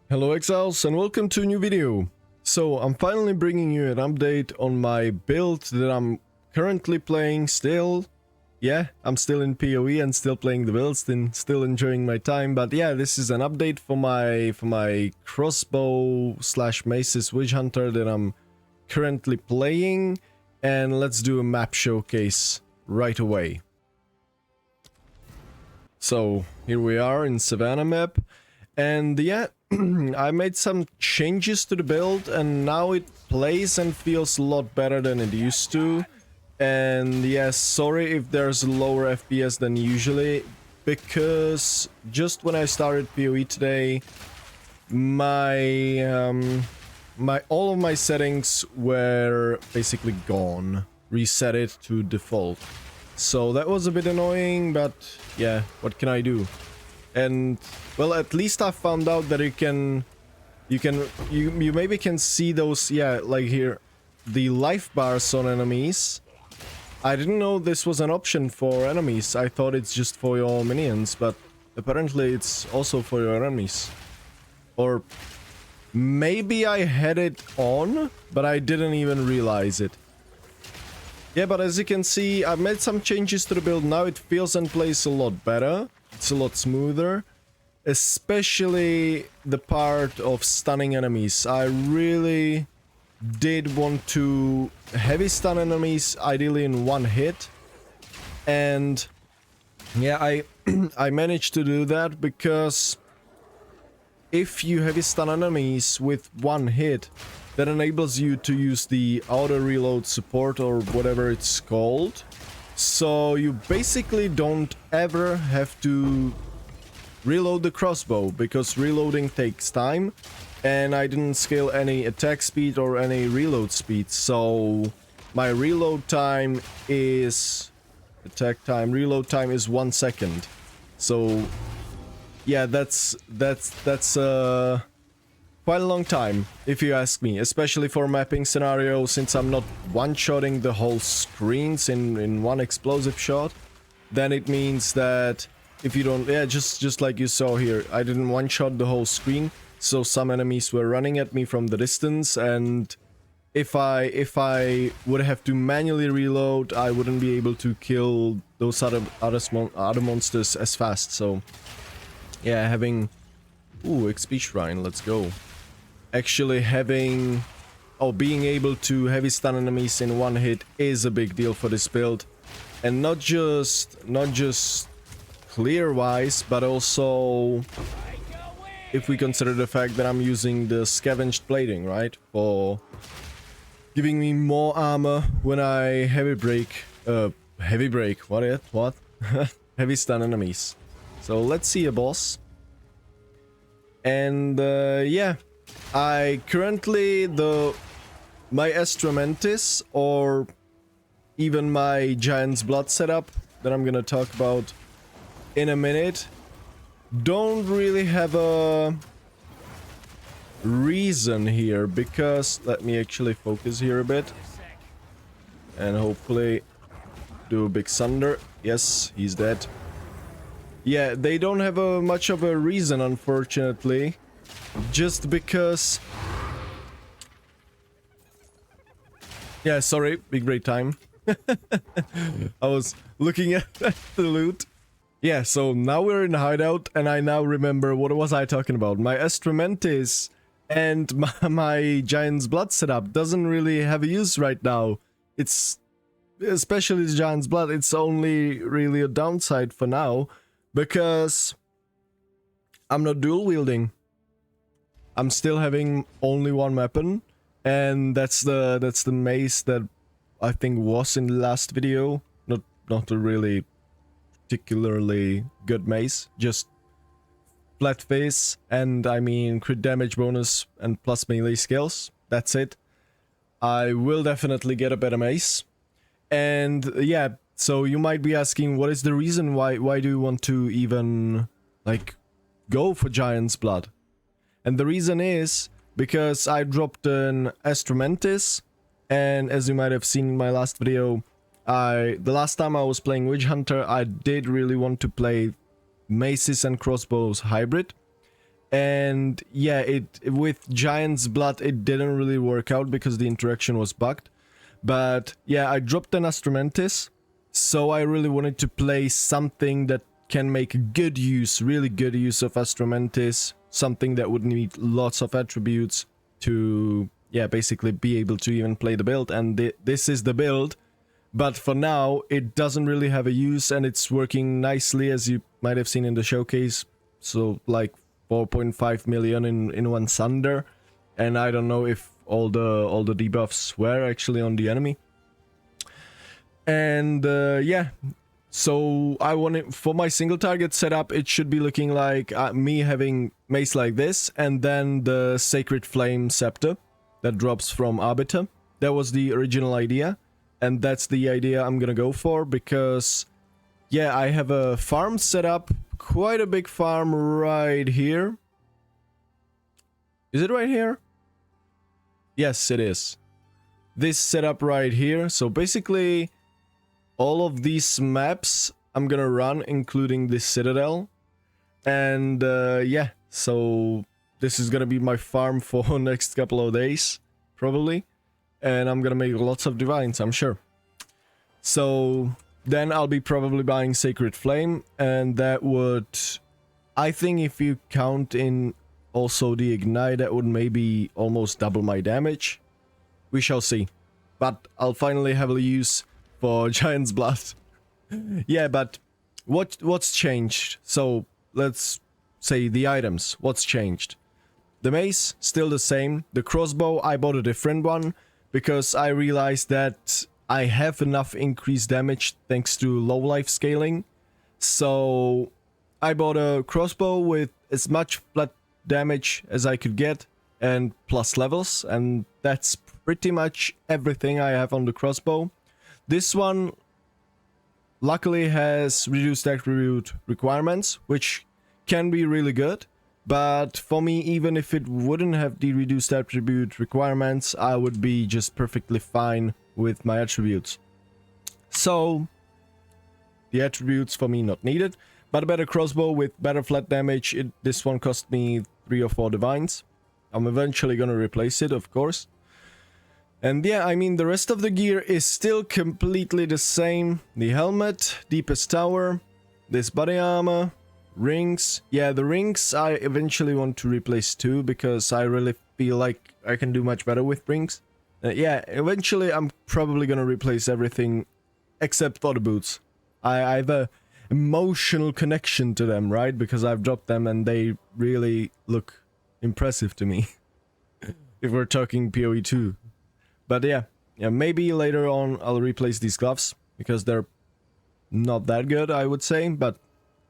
Hello exiles and welcome to a new video. So I'm finally bringing you an update on my build that I'm currently playing still. Yeah, I'm still in PoE and still playing the builds and still enjoying my time. But yeah, this is an update for my crossbow slash maces Witchhunter that I'm currently playing. And let's do a map showcase right away. So here we are in Savannah map. And yeah, I made some changes to the build and now it plays and feels a lot better than it used to. And yes, sorry if there's a lower FPS than usually, because just when I started PoE today, all of my settings were basically gone. Reset it to default. So that was a bit annoying, but yeah, what can I do? And well, at least I found out that you maybe can see those, yeah, like here, the life bars on enemies. I didn't know this was an option for enemies. I thought it's just for your minions, but apparently it's also for your enemies. Or maybe I had it on, but I didn't even realize it. Yeah, but as you can see, I've made some changes to the build. Now it feels and plays a lot better. It's a lot smoother, especially the part of stunning enemies. I really did want to heavy stun enemies, ideally in one hit. And yeah, I managed to do that because if you heavy stun enemies with one hit, that enables you to use the auto reload support or whatever it's called. So you basically don't ever have to reload the crossbow, because reloading takes time and I didn't scale any attack speed or any reload speed. So my reload time is reload time is 1 second. So yeah, that's quite a long time, if you ask me, especially for mapping scenario, since I'm not one-shotting the whole screens in one explosive shot. Then it means that if you don't, yeah, just like you saw here, I didn't one-shot the whole screen, so some enemies were running at me from the distance, and if I would have to manually reload, I wouldn't be able to kill those other monsters as fast. So yeah, having XP shrine, let's go. Actually being able to heavy stun enemies in one hit is a big deal for this build. And not just clear wise, but also if we consider the fact that I'm using the scavenged plating, right? For giving me more armor when I heavy break, what? Heavy stun enemies. So let's see a boss. And yeah, I currently my Astramentis, or even my Giant's Blood setup that I'm gonna talk about in a minute, don't really have a reason here, because let me actually focus here a bit and hopefully do a big Sunder. Yes, he's dead. Yeah, they don't have much of a reason, unfortunately, just because... Yeah, sorry, big break time. I was looking at the loot. Yeah, so now we're in hideout, and I now remember what was I talking about. My Astramentis and my Giant's Blood setup doesn't really have a use right now. It's... especially the Giant's Blood, it's only really a downside for now, because I'm not dual wielding. I'm still having only one weapon, and that's the mace that I think was in the last video. Not a really particularly good mace, just flat face, and I mean crit damage bonus and plus melee skills. That's it. I will definitely get a better mace. And yeah, so you might be asking, what is the reason why do you want to even like go for Giant's Blood? And the reason is because I dropped an Astramentis, and as you might have seen in my last video, the last time I was playing Witchhunter, I did really want to play maces and crossbows hybrid. And yeah, it with Giant's Blood it didn't really work out because the interaction was bugged. But yeah, I dropped an Astramentis, so I really wanted to play something that can make good use, really good use of Astramentis, something that would need lots of attributes to, yeah, basically be able to even play the build, and this is the build. But for now, it doesn't really have a use, and it's working nicely, as you might have seen in the showcase. So, like, 4.5 million in one Sunder, and I don't know if all the debuffs were actually on the enemy. And yeah, so I want it for my single target setup. It should be looking like me having mace like this, and then the Sacred Flame Scepter that drops from Arbiter. That was the original idea, and that's the idea I'm gonna go for, because yeah, I have a farm set up, quite a big farm right here. Is it right here? Yes, it is. This setup right here. So basically, all of these maps I'm gonna run, including this Citadel. And yeah, so this is gonna be my farm for next couple of days, probably. And I'm gonna make lots of divines, I'm sure. So then I'll be probably buying Sacred Flame, and that would, I think if you count in also the Ignite, that would maybe almost double my damage. We shall see. But I'll finally have a use for Giant's Blood. Yeah, but what's changed? So let's say the items. What's changed? The mace, still the same. The crossbow, I bought a different one because I realized that I have enough increased damage thanks to low life scaling. So I bought a crossbow with as much flat damage as I could get and plus levels, and that's pretty much everything I have on the crossbow. This one luckily has reduced attribute requirements, which can be really good, but for me, even if it wouldn't have the reduced attribute requirements, I would be just perfectly fine with my attributes. So the attributes for me not needed, but a better crossbow with better flat damage. This one cost me 3 or 4 divines. I'm eventually gonna replace it, of course. And yeah, I mean, the rest of the gear is still completely the same. The helmet, deepest tower, this body armor, rings. Yeah, the rings I eventually want to replace too, because I really feel like I can do much better with rings. Yeah, eventually I'm probably gonna replace everything except for the boots. I have a emotional connection to them, right? Because I've dropped them and they really look impressive to me. If we're talking PoE2. But yeah, maybe later on I'll replace these gloves, because they're not that good, I would say, but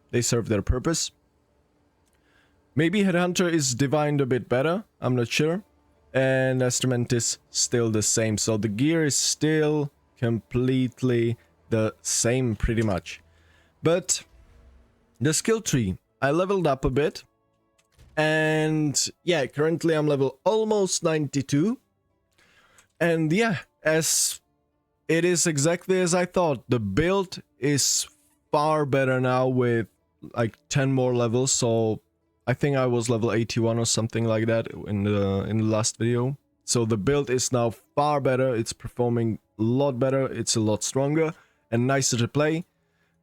they serve their purpose. Maybe Headhunter is divined a bit better, I'm not sure. And Astramentis still the same, so the gear is still completely the same pretty much. But the skill tree, I leveled up a bit. And yeah, currently I'm level almost 92. And yeah, as it is exactly as I thought. The build is far better now with like 10 more levels. So I think I was level 81 or something like that in the last video. So the build is now far better. It's performing a lot better. It's a lot stronger and nicer to play.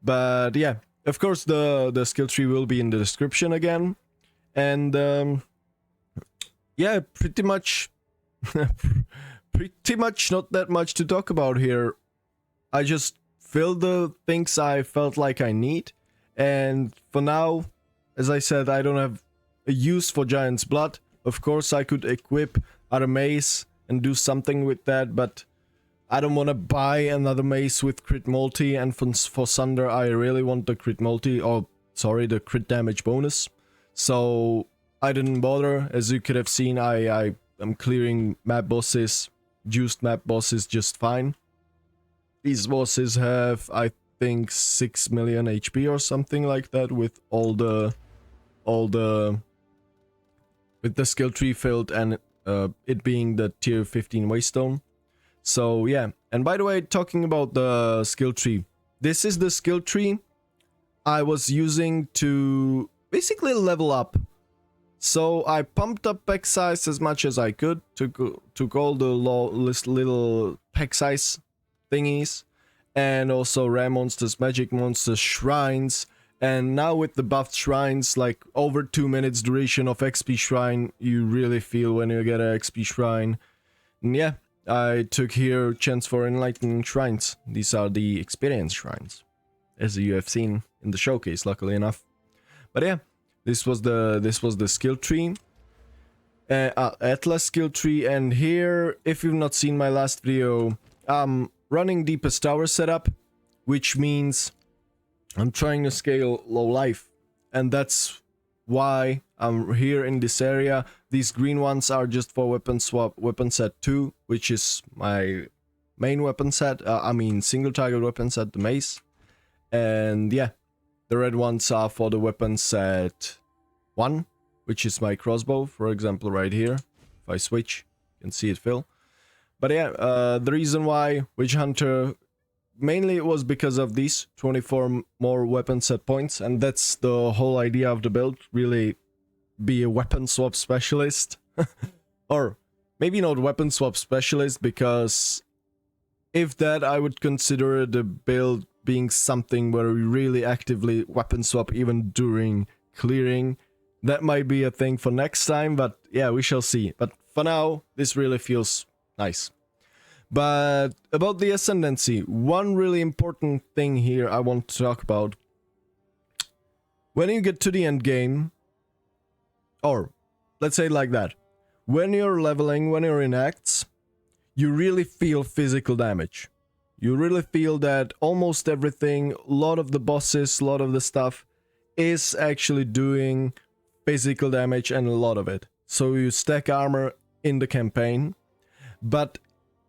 But yeah, of course the skill tree will be in the description again. And yeah, pretty much not that much to talk about here. I just filled the things I felt like I need. And for now, as I said, I don't have a use for Giant's Blood. Of course, I could equip other mace and do something with that, but I don't want to buy another mace with crit multi, and for Sunder, I really want the crit multi, or sorry, the crit damage bonus. So I didn't bother. As you could have seen, I am clearing map bosses, juiced map bosses just fine. These bosses have, I think, 6 million HP or something like that, with with the skill tree filled and it being the tier 15 waystone. So yeah, and by the way, talking about the skill tree, this is the skill tree I was using to basically level up So I pumped up pack size as much as I could, took all the little pack size thingies, and also rare monsters, magic monsters, shrines, and now with the buffed shrines, like over 2 minutes duration of XP shrine, you really feel when you get an XP shrine. And yeah, I took here chance for enlightening shrines. These are the experience shrines, as you have seen in the showcase, luckily enough. But yeah, this was the skill tree, Atlas skill tree, and here, if you've not seen my last video, I'm running deepest tower setup, which means I'm trying to scale low life, and that's why I'm here in this area. These green ones are just for weapon swap, weapon set 2, which is my main weapon set, I mean single target weapon set, the mace, and yeah, the red ones are for the weapon set 1, which is my crossbow, for example, right here. If I switch, you can see it fill. But yeah, the reason why Witchhunter, mainly it was because of these 24 more weapon set points, and that's the whole idea of the build, really be a weapon swap specialist. Or maybe not weapon swap specialist, because if that, I would consider the build being something where we really actively weapon swap even during clearing. That might be a thing for next time, but yeah, we shall see. But for now, this really feels nice. But about the Ascendancy, one really important thing here I want to talk about. When you get to the end game, or let's say it like that, when you're leveling, when you're in acts, you really feel physical damage. You really feel that almost everything, a lot of the bosses, a lot of the stuff is actually doing physical damage, and a lot of it. So you stack armor in the campaign, but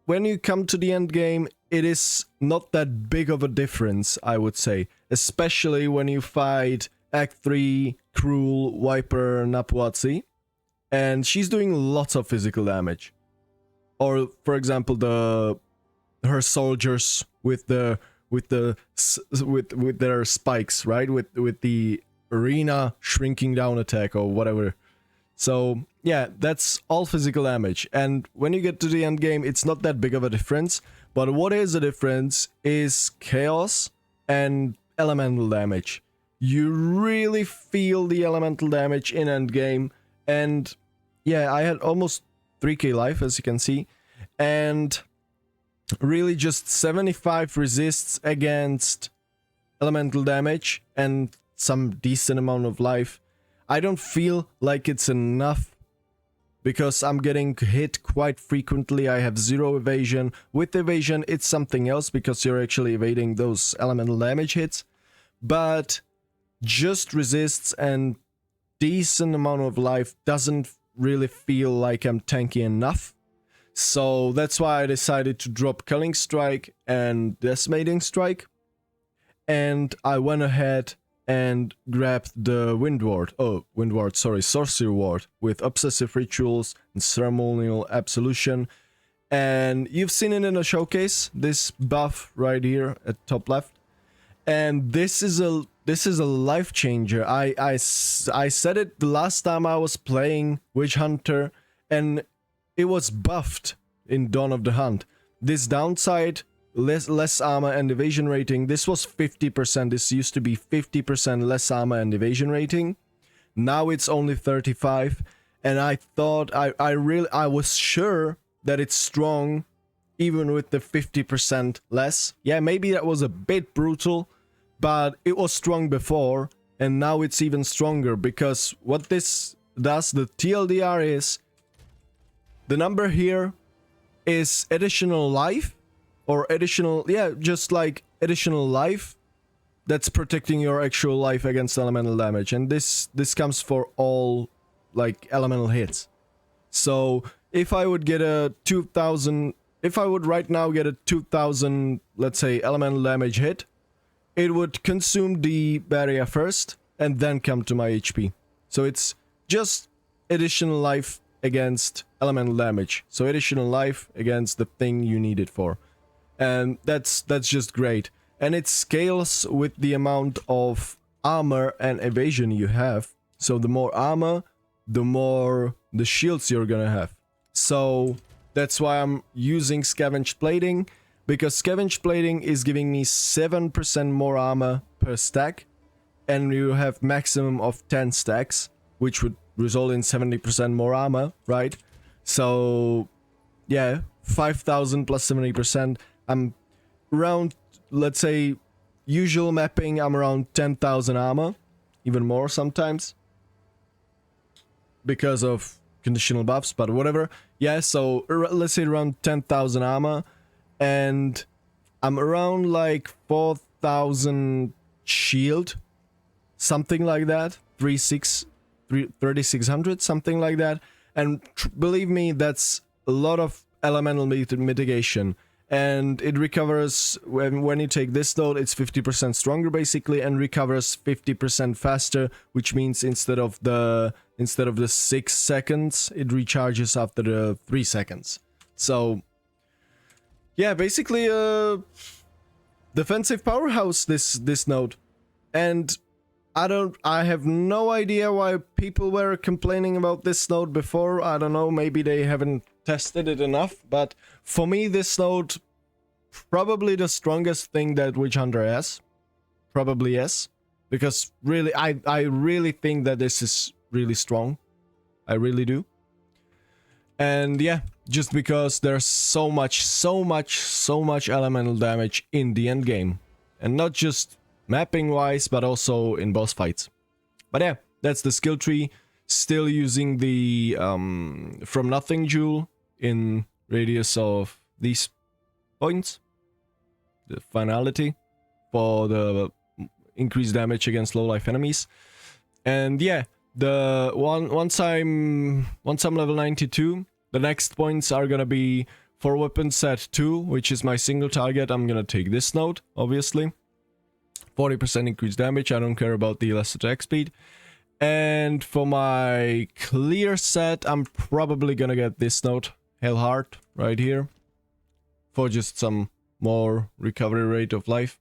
when you come to the end game, it is not that big of a difference, I would say. Especially when you fight Act 3, Cruel, Viper, Napuatsi, and she's doing lots of physical damage. Or, for example, her soldiers with their spikes, right? With the arena shrinking down attack or whatever. So yeah, that's all physical damage, and when you get to the end game, it's not that big of a difference. But what is a difference is chaos and elemental damage. You really feel the elemental damage in end game, and yeah, I had almost 3k life, as you can see, and really just 75 resists against elemental damage and some decent amount of life. I don't feel like it's enough, because I'm getting hit quite frequently. I have 0 evasion. With evasion, it's something else, because you're actually evading those elemental damage hits. But just resists and decent amount of life doesn't really feel like I'm tanky enough. So that's why I decided to drop Culling Strike and Decimating Strike. And I went ahead and grabbed the Sorcery Ward with Obsessive Rituals and Ceremonial Absolution. And you've seen it in a showcase, this buff right here at top left. And this is a life changer. I said it the last time I was playing Witchhunter, and it was buffed in Dawn of the Hunt. This downside, less armor and evasion rating, this was 50%. This used to be 50% less armor and evasion rating. Now it's only 35, and I thought I was sure that it's strong even with the 50% less. Yeah, maybe that was a bit brutal, but it was strong before, and now it's even stronger, because what this does, the TLDR, is the number here is additional life, or additional, yeah, just like additional life that's protecting your actual life against elemental damage. And this comes for all like elemental hits. So if I would get a 2000, if I would right now get a 2000, let's say, elemental damage hit, it would consume the barrier first and then come to my HP. So it's just additional life against elemental damage. So additional life against the thing you need it for. And that's just great. And it scales with the amount of armor and evasion you have. So the more armor, the more the shields you're gonna have. So that's why I'm using Scavenged Plating, because Scavenged Plating is giving me 7% more armor per stack, and you have maximum of 10 stacks, which would result in 70% more armor, right? So yeah, 5,000 plus 70%. I'm around, let's say, usual mapping, I'm around 10,000 armor, even more sometimes, because of conditional buffs, but whatever. Yeah, so let's say around 10,000 armor, and I'm around like 4,000 shield, something like that, 3,600, something like that. And believe me, that's a lot of elemental mitigation, and it recovers when you take this node. It's 50% stronger basically, and recovers 50% faster, which means instead of the 6 seconds, it recharges after the 3 seconds. So yeah, basically defensive powerhouse, this node. And I have no idea why people were complaining about this node before. I don't know, maybe they haven't tested it enough, but for me this node probably the strongest thing that Witchhunter has. Probably yes, because really I really think that this is really strong. I really do. And yeah, just because there's so much elemental damage in the end game, and not just mapping wise, but also in boss fights. But yeah, that's the skill tree. Still using the from nothing jewel in radius of these points, the finality, for the increased damage against low life enemies. And yeah, the once I'm level 92, the next points are gonna be for weapon set 2, which is my single target. I'm gonna take this node, obviously. 40% increased damage, I don't care about the less attack speed. And for my clear set, I'm probably gonna get this node, Hellheart, right here, for just some more recovery rate of life.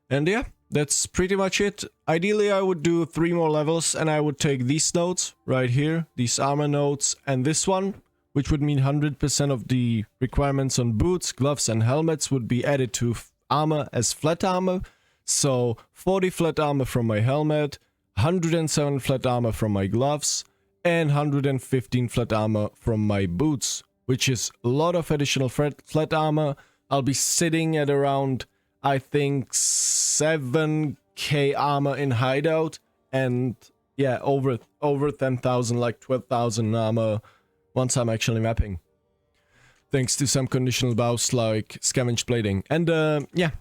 And yeah, that's pretty much it. Ideally, I would do 3 more levels, and I would take these nodes right here, these armor nodes, and this one, which would mean 100% of the requirements on boots, gloves, and helmets would be added to armor as flat armor. So 40 flat armor from my helmet, 107 flat armor from my gloves, and 115 flat armor from my boots, which is a lot of additional flat armor. I'll be sitting at around, I think, 7k armor in hideout, and yeah, over 10,000, like 12,000 armor once I'm actually mapping, thanks to some conditional buffs like Scavenged Plating. And yeah,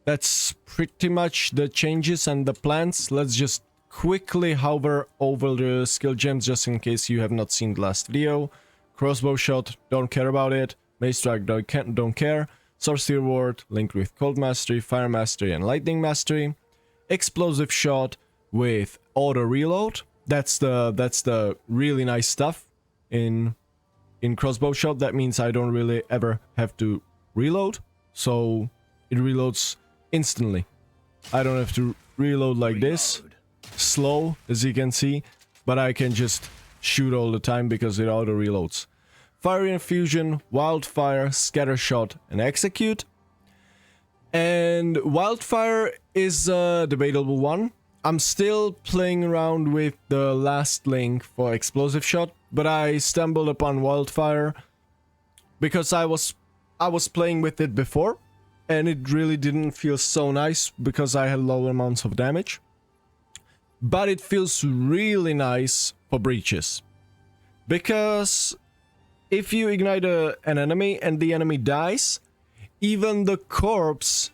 that's pretty much the changes and the plans. Let's just quickly hover over the skill gems just in case you have not seen the last video. Crossbow shot, don't care about it. Mace strike, don't care. Sorcery ward linked with cold mastery, fire mastery, and lightning mastery. Explosive shot with auto reload. That's the really nice stuff in crossbow shot. That means I don't really ever have to reload, so it reloads instantly. I don't have to reload like this, slow as you can see, but I can just shoot all the time because it auto reloads. Fire Infusion, Wildfire, Scatter Shot, and Execute. And Wildfire is a debatable one. I'm still playing around with the last link for Explosive Shot, but I stumbled upon Wildfire because I was playing with it before, and it really didn't feel so nice because I had low amounts of damage. But it feels really nice for breaches, because if you ignite an enemy and the enemy dies, even the corpse,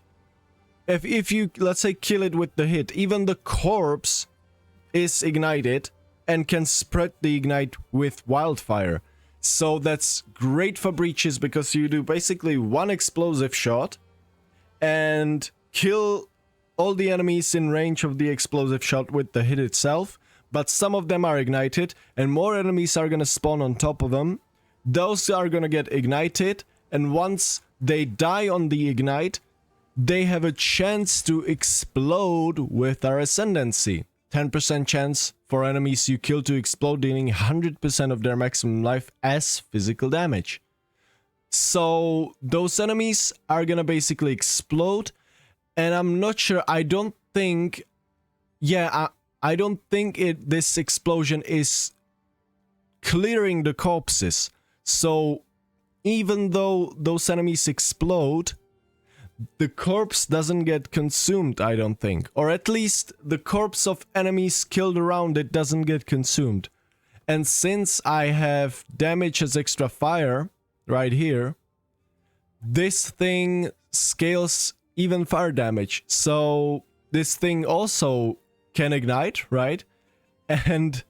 if you, let's say, kill it with the hit, even the corpse is ignited and can spread the ignite with Wildfire. So that's great for breaches, because you do basically one explosive shot and kill all the enemies in range of the explosive shot with the hit itself, but some of them are ignited and more enemies are gonna spawn on top of them. Those are gonna get ignited, and once they die on the ignite, they have a chance to explode with our Ascendancy. 10% chance for enemies you kill to explode, dealing 100% of their maximum life as physical damage. So those enemies are gonna basically explode, and I'm not sure, I don't think, I don't think this explosion is clearing the corpses. So even though those enemies explode, the corpse doesn't get consumed, I don't think. Or at least the corpse of enemies killed around it doesn't get consumed. And since I have damage as extra fire right here, this thing scales even fire damage. So this thing also can ignite, right? And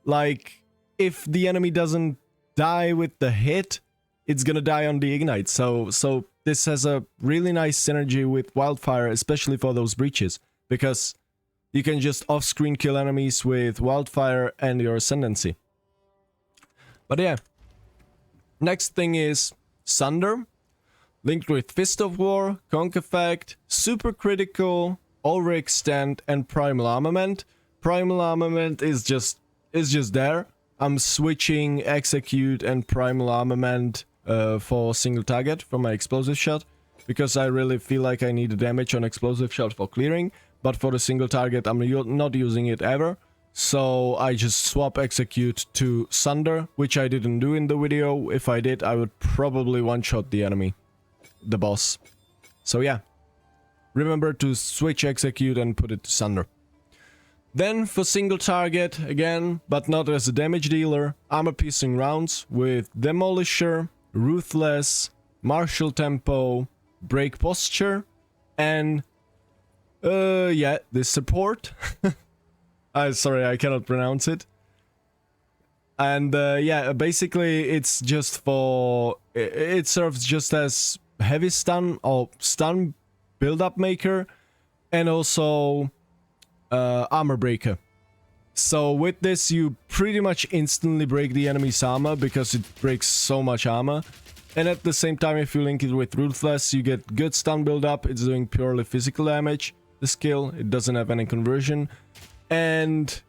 like, if the enemy doesn't die with the hit, it's gonna die on the ignite. So this has a really nice synergy with wildfire, especially for those breaches, because you can just off-screen kill enemies with wildfire and your Ascendancy. But yeah, next thing is Sunder, linked with Fist of War, Conk Effect, Super Critical, Overextend, and Primal Armament. Primal Armament is just there. I'm switching Execute and Primal Armament for single target for my explosive shot, because I really feel like I need the damage on explosive shot for clearing, but for the single target I'm not using it ever. So I just swap Execute to Sunder, which I didn't do in the video. If I did, I would probably one-shot the enemy, the boss. So yeah, remember to switch Execute and put it to Sunder. Then for single target, again, but not as a damage dealer, armor-piercing rounds with Demolisher, Ruthless, Martial Tempo, Break Posture, and this support. Sorry, I cannot pronounce it. And basically it's just for, it serves just as heavy stun or stun build-up maker, and also armor breaker. So with this you pretty much instantly break the enemy's armor, because it breaks so much armor. And at the same time, if you link it with Ruthless, you get good stun build up. It's doing purely physical damage, the skill. It doesn't have any conversion. And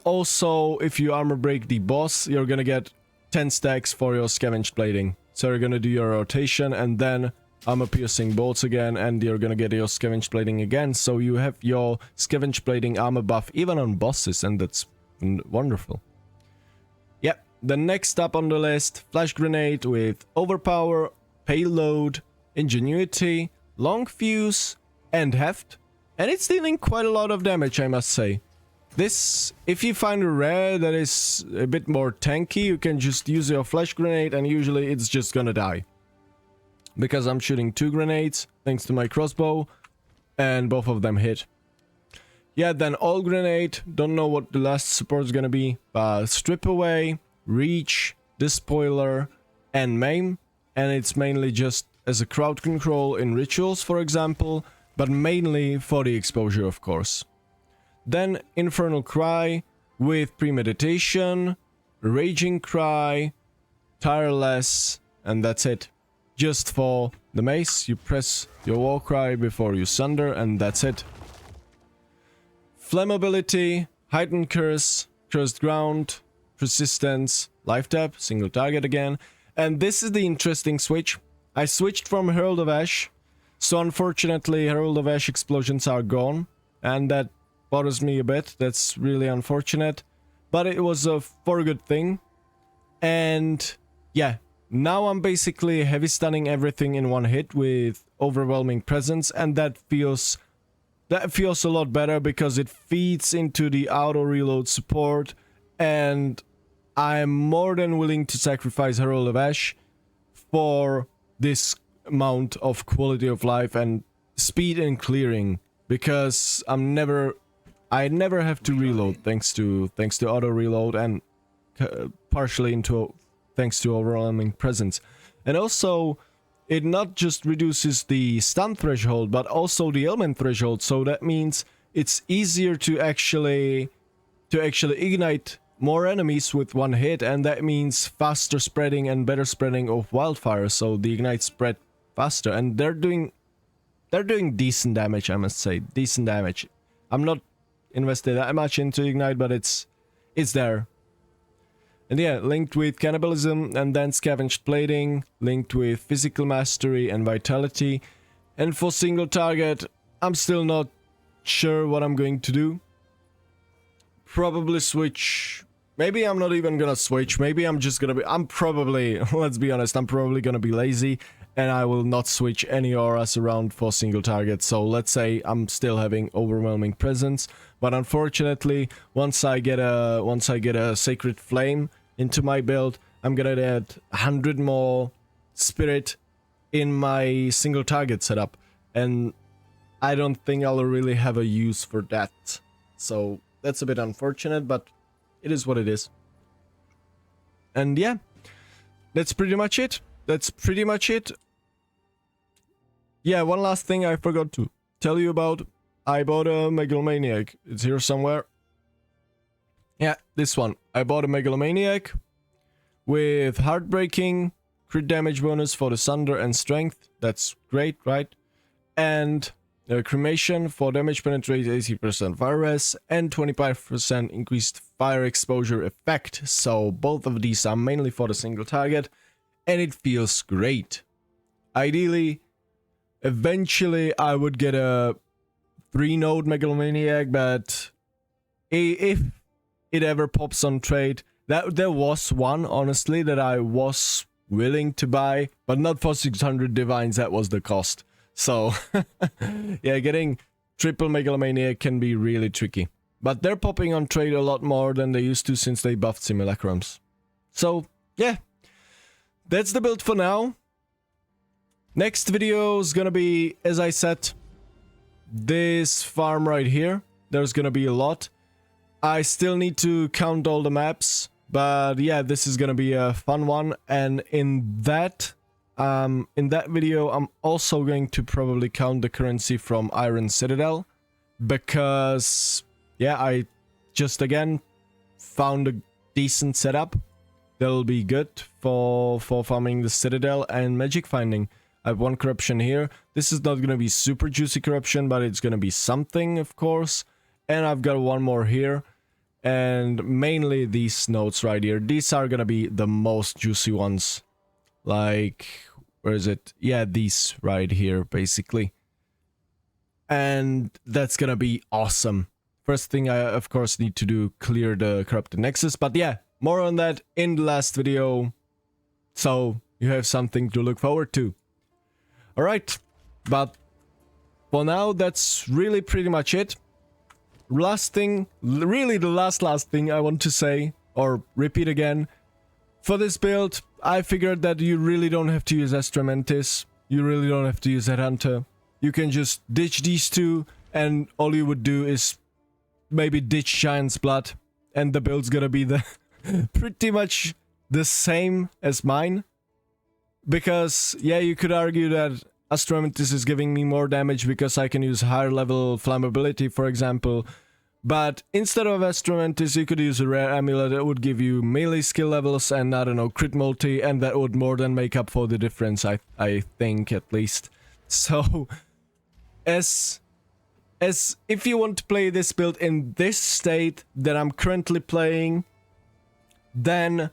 also, if you armor break the boss, you're gonna get 10 stacks for your Scavenged Plating. So you're gonna do your rotation and then armor piercing bolts again, and you're gonna get your Scavenged Plating again. So you have your Scavenged Plating armor buff even on bosses, and that's wonderful. Yep, the next up on the list, Flash Grenade with Overpower, Payload, Ingenuity, Long Fuse, and Heft. And it's dealing quite a lot of damage, I must say. This, if you find a rare that is a bit more tanky, you can just use your Flash Grenade and usually it's just gonna die. Because I'm shooting 2 grenades, thanks to my crossbow, and both of them hit. Yeah, then All Grenade, don't know what the last support is gonna be, but Strip Away, Reach, Despoiler, and Maim. And it's mainly just as a crowd control in rituals, for example, but mainly for the exposure, of course. Then Infernal Cry with Premeditation, Raging Cry, Tireless, and that's it. Just for the mace, you press your war cry before you sunder, and that's it. Flammability, Heightened Curse, Cursed Ground, Persistence, Life Tap, single target again. And this is the interesting switch. I switched from Herald of Ash, so unfortunately Herald of Ash explosions are gone, and that bothers me a bit. That's really unfortunate, but it was for a good thing. And yeah, now I'm basically heavy stunning everything in one hit with Overwhelming Presence, and that feels a lot better because it feeds into the auto reload support, and I'm more than willing to sacrifice Herald of Ash for this amount of quality of life and speed and clearing, because I never have to reload thanks to auto reload, and partially thanks to Overwhelming Presence. And also, it not just reduces the stun threshold, but also the ailment threshold, so that means it's easier to actually ignite more enemies with one hit, and that means faster spreading and better spreading of wildfire, so the ignite spread faster, and they're doing decent damage, I must say, decent damage. I'm not invested that much into Ignite, but it's there. And yeah, linked with Cannibalism and then Scavenged Plating, linked with Physical Mastery and Vitality. And for single target, I'm still not sure what I'm going to do. Probably switch. Maybe I'm not even gonna switch. Maybe I'm just gonna be... I'm probably... Let's be honest, I'm probably gonna be lazy. And I will not switch any auras around for single target. So let's say I'm still having Overwhelming Presence. But unfortunately, once I get a Sacred Flame into my build, I'm gonna add 100 more Spirit in my single target setup. And I don't think I'll really have a use for that. So that's a bit unfortunate, but it is what it is. And yeah, that's pretty much it. Yeah, one last thing I forgot to tell you about. I bought a Megalomaniac. It's here somewhere. Yeah, this one. I bought a Megalomaniac with Heartbreaking, crit damage bonus for the Sunder and Strength. That's great, right? And Cremation for damage penetrate 80% fire res and 25% increased fire exposure effect. So both of these are mainly for the single target, and it feels great. Ideally, eventually I would get a 3-node Megalomaniac, but if it ever pops on trade, there was one, honestly, that I was willing to buy, but not for 600 divines, that was the cost. So, yeah, getting triple Megalomaniac can be really tricky. But they're popping on trade a lot more than they used to since they buffed Simulacrums. So, yeah, that's the build for now. Next video is gonna be, as I said, this farm right here. There's gonna be a lot. I still need to count all the maps, but yeah, this is gonna be a fun one. And in that video, I'm also going to probably count the currency from Iron Citadel, because yeah, I just again found a decent setup that'll be good for farming the Citadel and magic finding. I have one corruption here. This is not going to be super juicy corruption, but it's going to be something, of course. And I've got one more here. And mainly these nodes right here. These are going to be the most juicy ones. Like, where is it? Yeah, these right here, basically. And that's going to be awesome. First thing I, of course, need to do, clear the corrupted nexus. But yeah, more on that in the last video. So you have something to look forward to. Alright, but for now, that's really pretty much it. Last thing, really the last thing I want to say, or repeat again. For this build, I figured that you really don't have to use Astramentis. You really don't have to use Witchhunter. You can just ditch these two, and all you would do is maybe ditch Giant's Blood. And the build's gonna be pretty much the same as mine. Because, yeah, you could argue that Astramentis is giving me more damage because I can use higher level flammability, for example. But instead of Astramentis, you could use a rare amulet that would give you melee skill levels and, I don't know, crit multi, and that would more than make up for the difference, I think, at least. So, as if you want to play this build in this state that I'm currently playing, then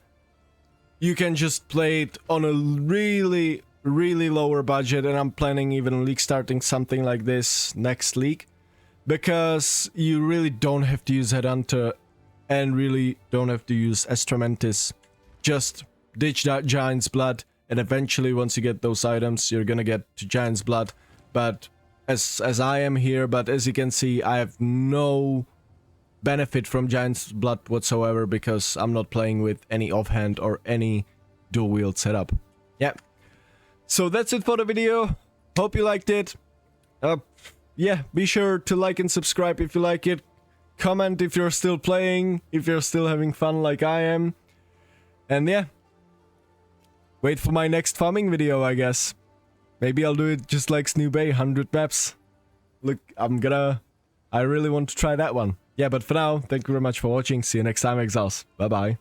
you can just play it on a really lower budget, and I'm planning even league starting something like this next league, because you really don't have to use Headhunter and really don't have to use Astramentis. Just ditch that Giant's Blood, and eventually once you get those items, you're gonna get to Giant's Blood. But as I am here, but as you can see, I have no benefit from Giant's Blood whatsoever, because I'm not playing with any offhand or any dual wield setup. Yeah. So that's it for the video. Hope you liked it. Yeah, be sure to like and subscribe if you like it. Comment if you're still playing, if you're still having fun like I am. And yeah, wait for my next farming video, I guess. Maybe I'll do it just like Snoo Bay, 100 maps. Look, I really want to try that one. Yeah, but for now, thank you very much for watching. See you next time, Exiles. Bye-bye.